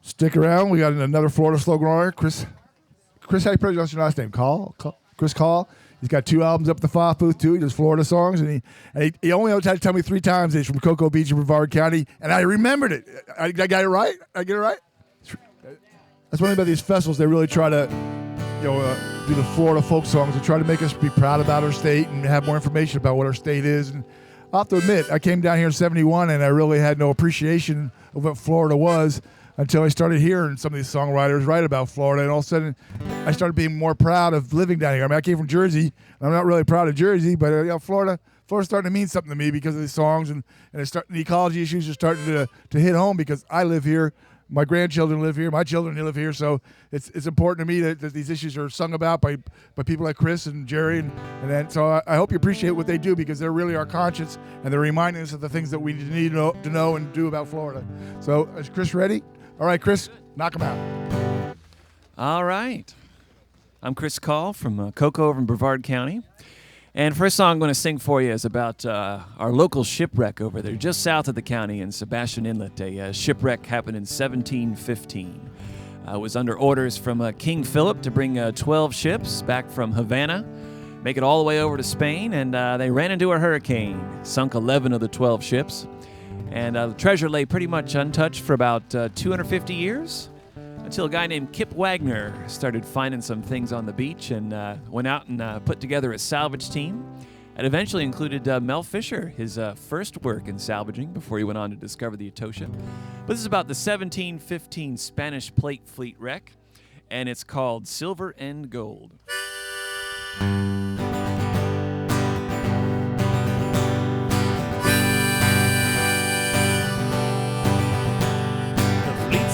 Stick around. We got another Florida slow grower, Chris. Chris, how do you pronounce your last name? Kahl? Chris Kahl. He's got 2 albums up at the Foff booth too. He does Florida songs, and he only had to tell me 3 times that he's from Cocoa Beach in Brevard County, and I remembered it. I got it right. I get it right. That's one thing about these festivals. They really try to, do the Florida folk songs and try to make us be proud about our state and have more information about what our state is. And I have to admit, I came down here in '71, and I really had no appreciation of what Florida was until I started hearing some of these songwriters write about Florida, and all of a sudden, I started being more proud of living down here. I mean, I came from Jersey, and I'm not really proud of Jersey, but Florida's starting to mean something to me because of these songs, and the ecology issues are starting to hit home because I live here, my grandchildren live here, my children live here, so it's important to me that these issues are sung about by people like Chris and Jerry, and then so I hope you appreciate what they do because they're really our conscience, and they're reminding us of the things that we need to know and do about Florida. So, is Chris ready? All right, Chris, knock him out. All right. I'm Chris Kahl from Cocoa over in Brevard County. And first song I'm going to sing for you is about our local shipwreck over there, just south of the county in Sebastian Inlet. A shipwreck happened in 1715. It was under orders from King Philip to bring 12 ships back from Havana, make it all the way over to Spain, and they ran into a hurricane, sunk 11 of the 12 ships. And the treasure lay pretty much untouched for about 250 years until a guy named Kip Wagner started finding some things on the beach and went out and put together a salvage team. It eventually included Mel Fisher, his first work in salvaging before he went on to discover the Etosha. But this is about the 1715 Spanish plate fleet wreck, and it's called Silver and Gold.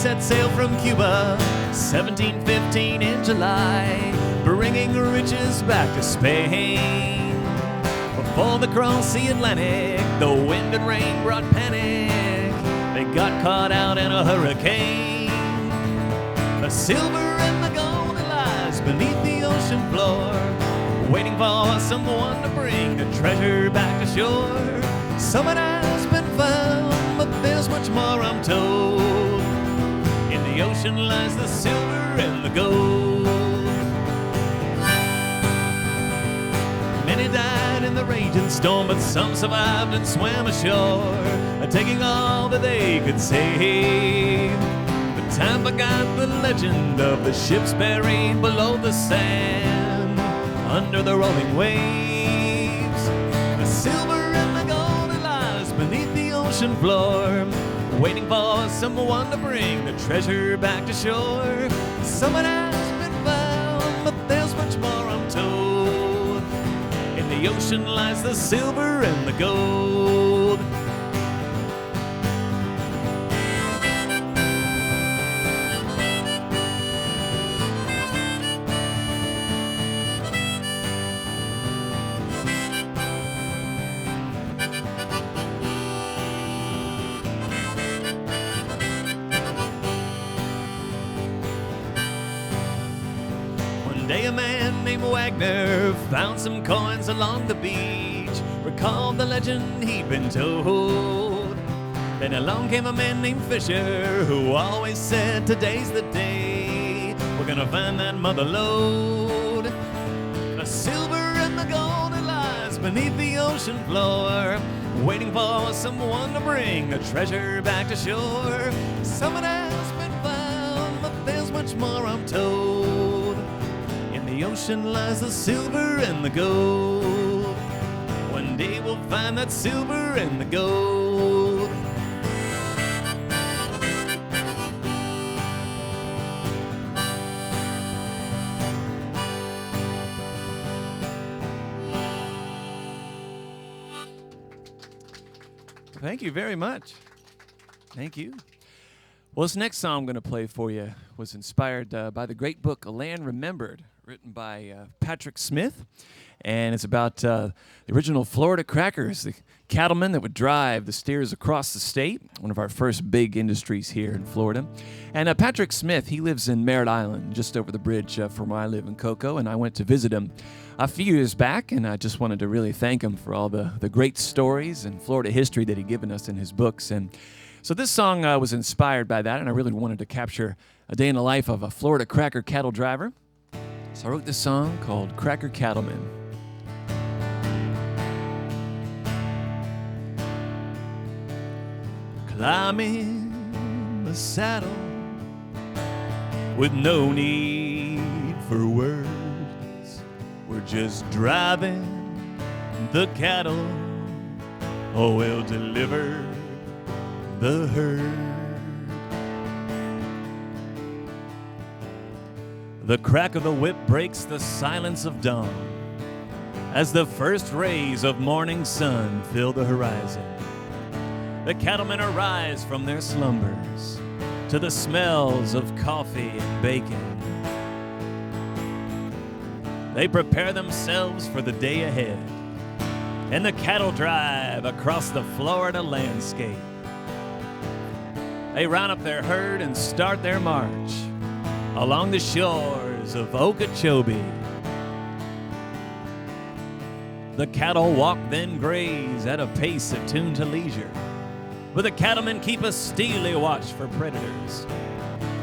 Set sail from Cuba, 1715 in July, bringing riches back to Spain. Before they crossed the Atlantic, the wind and rain brought panic. They got caught out in a hurricane. The silver and the gold lies beneath the ocean floor, waiting for someone to bring the treasure back to shore. Someone has been found, but there's much more I'm told. In the ocean lies the silver and the gold. Many died in the raging storm, but some survived and swam ashore, taking all that they could save. But time forgot the legend of the ships buried below the sand, under the rolling waves. The silver and the gold lies beneath the ocean floor, waiting for someone to bring the treasure back to shore. Someone has been found, but there's much more I'm told. In the ocean lies the silver and the gold. A man named Wagner found some coins along the beach, recalled the legend he'd been told. Then along came a man named Fisher, who always said, today's the day we're gonna find that mother lode. The silver and the gold it lies beneath the ocean floor, waiting for someone to bring the treasure back to shore. Someone has been found, but there's much more I'm told. In the ocean lies the silver and the gold. One day we'll find that silver and the gold. Thank you very much. Thank you. Well, this next song I'm going to play for you was inspired by the great book A Land Remembered, written by Patrick Smith, and it's about the original Florida crackers, the cattlemen that would drive the steers across the state, one of our first big industries here in Florida. And Patrick Smith, he lives in Merritt Island, just over the bridge from where I live in Cocoa, and I went to visit him a few years back, and I just wanted to really thank him for all the great stories and Florida history that he'd given us in his books. And So this song was inspired by that, and I really wanted to capture a day in the life of a Florida cracker cattle driver. So I wrote this song called Cracker Cattleman. Climbing the saddle with no need for words. We're just driving the cattle, oh, we'll deliver the herd. The crack of the whip breaks the silence of dawn as the first rays of morning sun fill the horizon. The cattlemen arise from their slumbers to the smells of coffee and bacon. They prepare themselves for the day ahead, and the cattle drive across the Florida landscape. They round up their herd and start their march along the shores of Okeechobee. The cattle walk then graze at a pace attuned to leisure, but the cattlemen keep a steely watch for predators,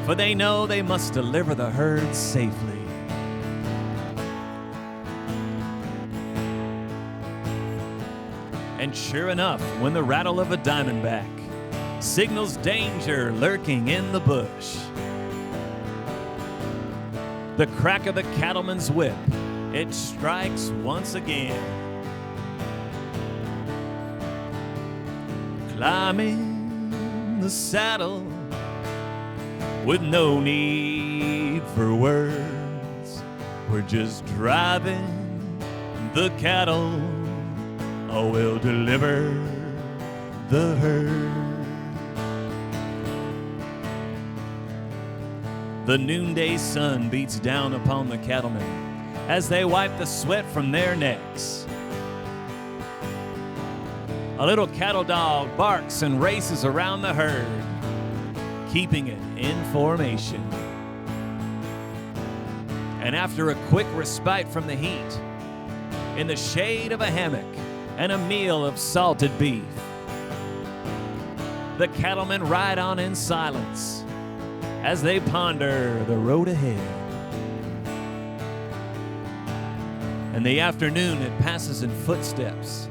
for they know they must deliver the herd safely. And sure enough, when the rattle of a diamondback signals danger lurking in the bush, the crack of the cattleman's whip, it strikes once again. Climbing the saddle with no need for words. We're just driving the cattle, oh, we'll deliver the herd. The noonday sun beats down upon the cattlemen as they wipe the sweat from their necks. A little cattle dog barks and races around the herd, keeping it in formation. And after a quick respite from the heat, in the shade of a hammock and a meal of salted beef, the cattlemen ride on in silence as they ponder the road ahead. And the afternoon, it passes in footsteps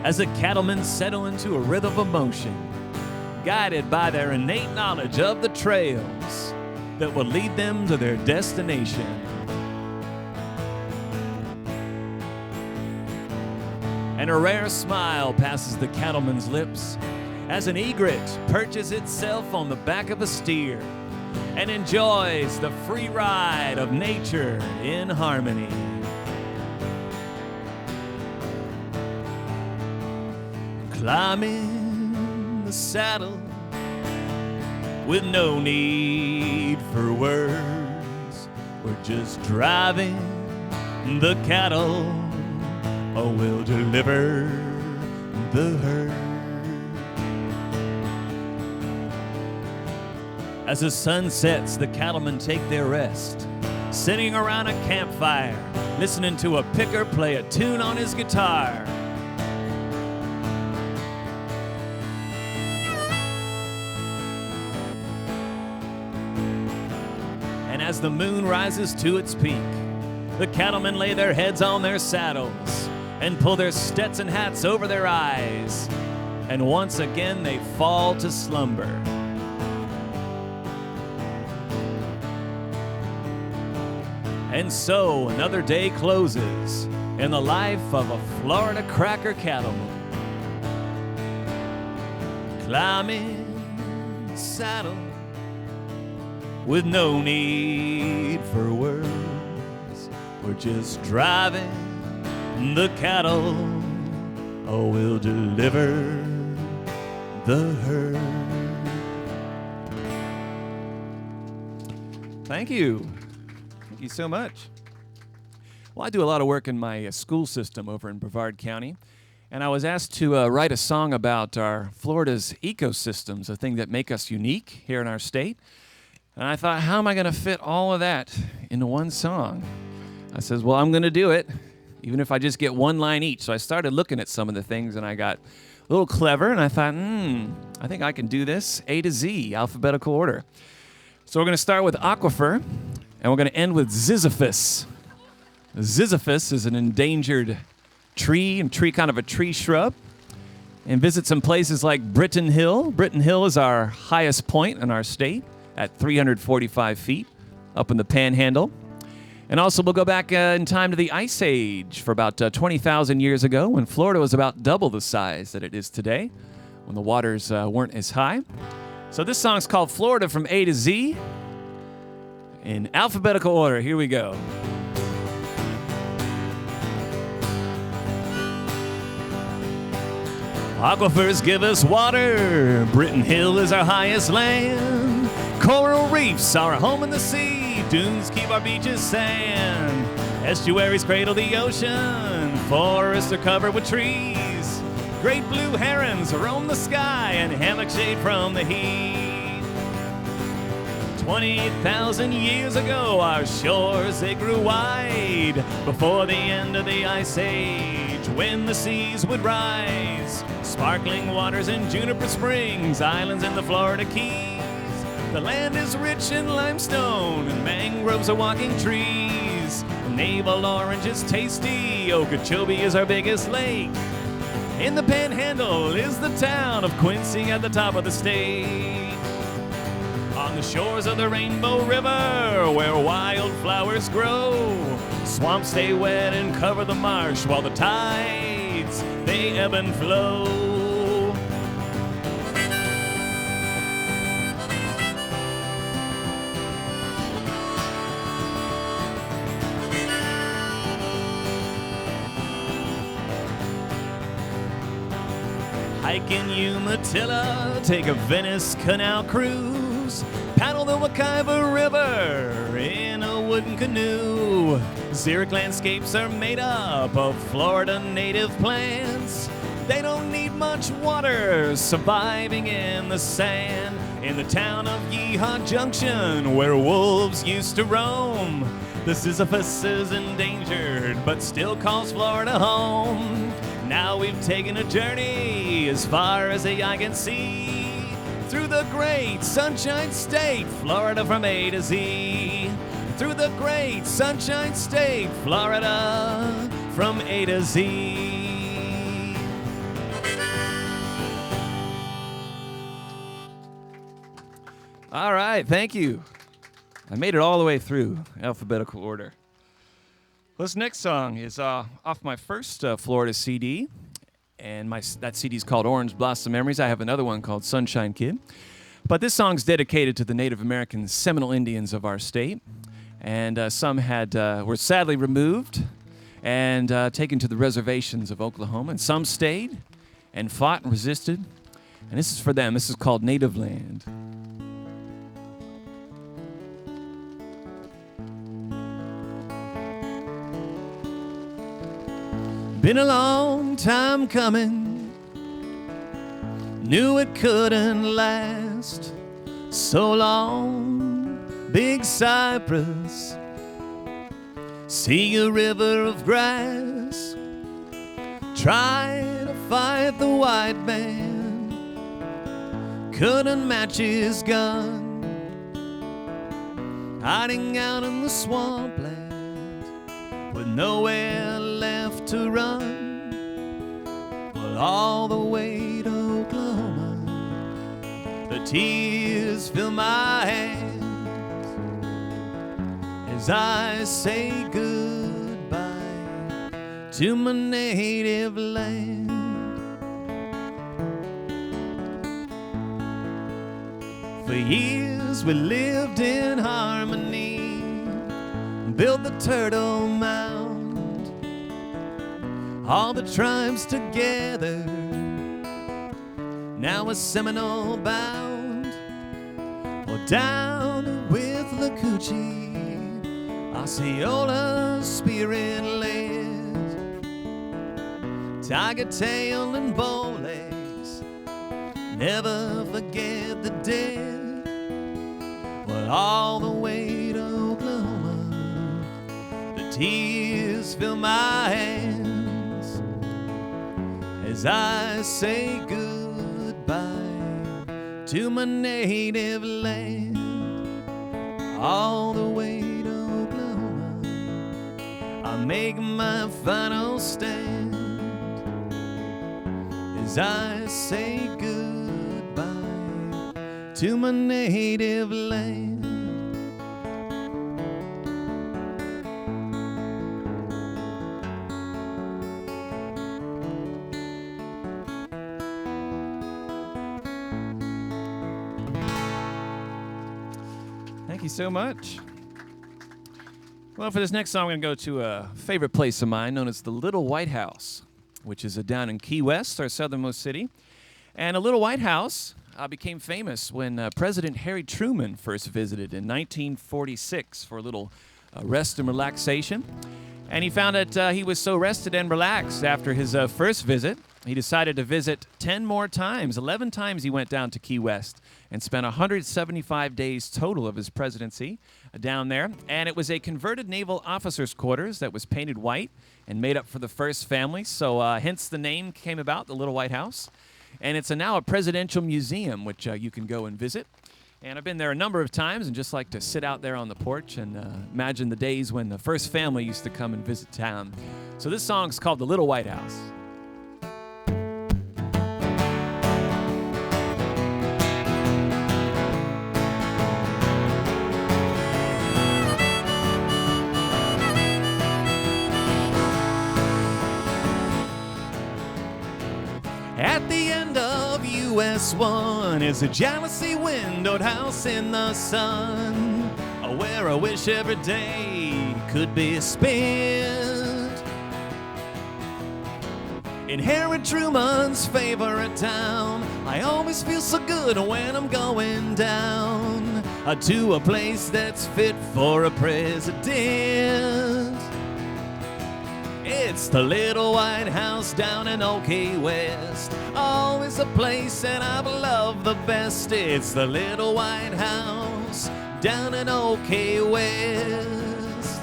as the cattlemen settle into a rhythm of motion, guided by their innate knowledge of the trails that will lead them to their destination. And a rare smile passes the cattleman's lips as an egret perches itself on the back of a steer and enjoys the free ride of nature in harmony. Climbing the saddle with no need for words. We're just driving the cattle, oh, we'll deliver the herd. As the sun sets, the cattlemen take their rest, sitting around a campfire, listening to a picker play a tune on his guitar. And as the moon rises to its peak, the cattlemen lay their heads on their saddles and pull their Stetson hats over their eyes, and once again they fall to slumber. And so another day closes in the life of a Florida cracker cattleman. Climbing the saddle with no need for words. We're just driving the cattle, oh, we'll deliver the herd. Thank you. Thank you so much. Well, I do a lot of work in my school system over in Brevard County, and I was asked to write a song about our Florida's ecosystems, the thing that make us unique here in our state. And I thought, how am I going to fit all of that into one song? I says, well, I'm going to do it, even if I just get one line each. So I started looking at some of the things, and I got a little clever, and I thought, I think I can do this A to Z, alphabetical order. So we're going to start with Aquifer, and we're going to end with Ziziphus. Ziziphus is an endangered tree, kind of a tree shrub, and visit some places like Britton Hill. Britton Hill is our highest point in our state at 345 feet up in the Panhandle. And also we'll go back in time to the Ice Age for about 20,000 years ago when Florida was about double the size that it is today, when the waters weren't as high. So this song's called Florida from A to Z in alphabetical order. Here we go. Aquifers give us water. Britton Hill is our highest land. Coral reefs are our home in the sea. Dunes keep our beaches sand. Estuaries cradle the ocean. Forests are covered with trees. Great blue herons roam the sky and hammock shade from the heat. 20,000 years ago, our shores, they grew wide. Before the end of the Ice Age, when the seas would rise. Sparkling waters in Juniper Springs, islands in the Florida Keys. The land is rich in limestone, and mangroves are walking trees. Navel orange is tasty, Okeechobee is our biggest lake. In the Panhandle is the town of Quincy at the top of the state. On the shores of the Rainbow River, where wildflowers grow, swamps stay wet and cover the marsh, while the tides, they ebb and flow. Hike in Umatilla, take a Venice Canal cruise, paddle the Wekiva River in a wooden canoe. Xeric landscapes are made up of Florida native plants. They don't need much water, surviving in the sand. In the town of Yeehaw Junction, where wolves used to roam, the Sisyphus is endangered, but still calls Florida home. Now we've taken a journey as far as the eye can see, through the great Sunshine State, Florida from A to Z. Through the great Sunshine State, Florida from A to Z. All right, thank you. I made it all the way through alphabetical order. This next song is off my first Florida CD, and that CD is called Orange Blossom Memories. I have another one called Sunshine Kid. But this song's dedicated to the Native American Seminole Indians of our state, and some were sadly removed and taken to the reservations of Oklahoma, and some stayed and fought and resisted. And this is for them. This is called Native Land. Been a long time coming, knew it couldn't last so long. Big cypress, see a river of grass, try to fight the white man, couldn't match his gun, hiding out in the swampland with nowhere left to run. Well, all the way to Oklahoma, the tears fill my hands as I say goodbye to my native land. For years we lived in harmony, built the Turtle Mound, all the tribes together, now we're Seminole bound. Well, down with Lacoochee, Osceola spirit led, tiger tail and bow legs, never forget the dead. Well, all the way to Oklahoma, the tears fill my hands as as I say goodbye to my native land, all the way to Oklahoma, I make my final stand, as I say goodbye to my native land. Thank you so much. Well, for this next song, I'm going to go to a favorite place of mine known as the Little White House, which is down in Key West, our southernmost city. And a Little White House became famous when President Harry Truman first visited in 1946 for a little rest and relaxation. And he found that he was so rested and relaxed after his first visit, he decided to visit 10 more times. 11 times he went down to Key West and spent 175 days total of his presidency down there. And it was a converted naval officer's quarters that was painted white and made up for the first family. So hence the name came about, the Little White House. And it's now a presidential museum, which you can go and visit. And I've been there a number of times and just like to sit out there on the porch and imagine the days when the first family used to come and visit town. So this song's called The Little White House. At the end of US 1 is a jealousy windowed house in the sun, where I wish every day could be spent in Harry Truman's favorite town. I always feel so good when I'm going down to a place that's fit for a president. It's the Little White House down in Old Key West, always a place that I've loved the best. It's the Little White House down in Old Key West.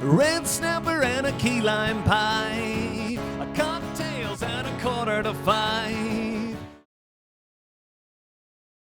Red snapper and a key lime pie, cocktails at 4:45.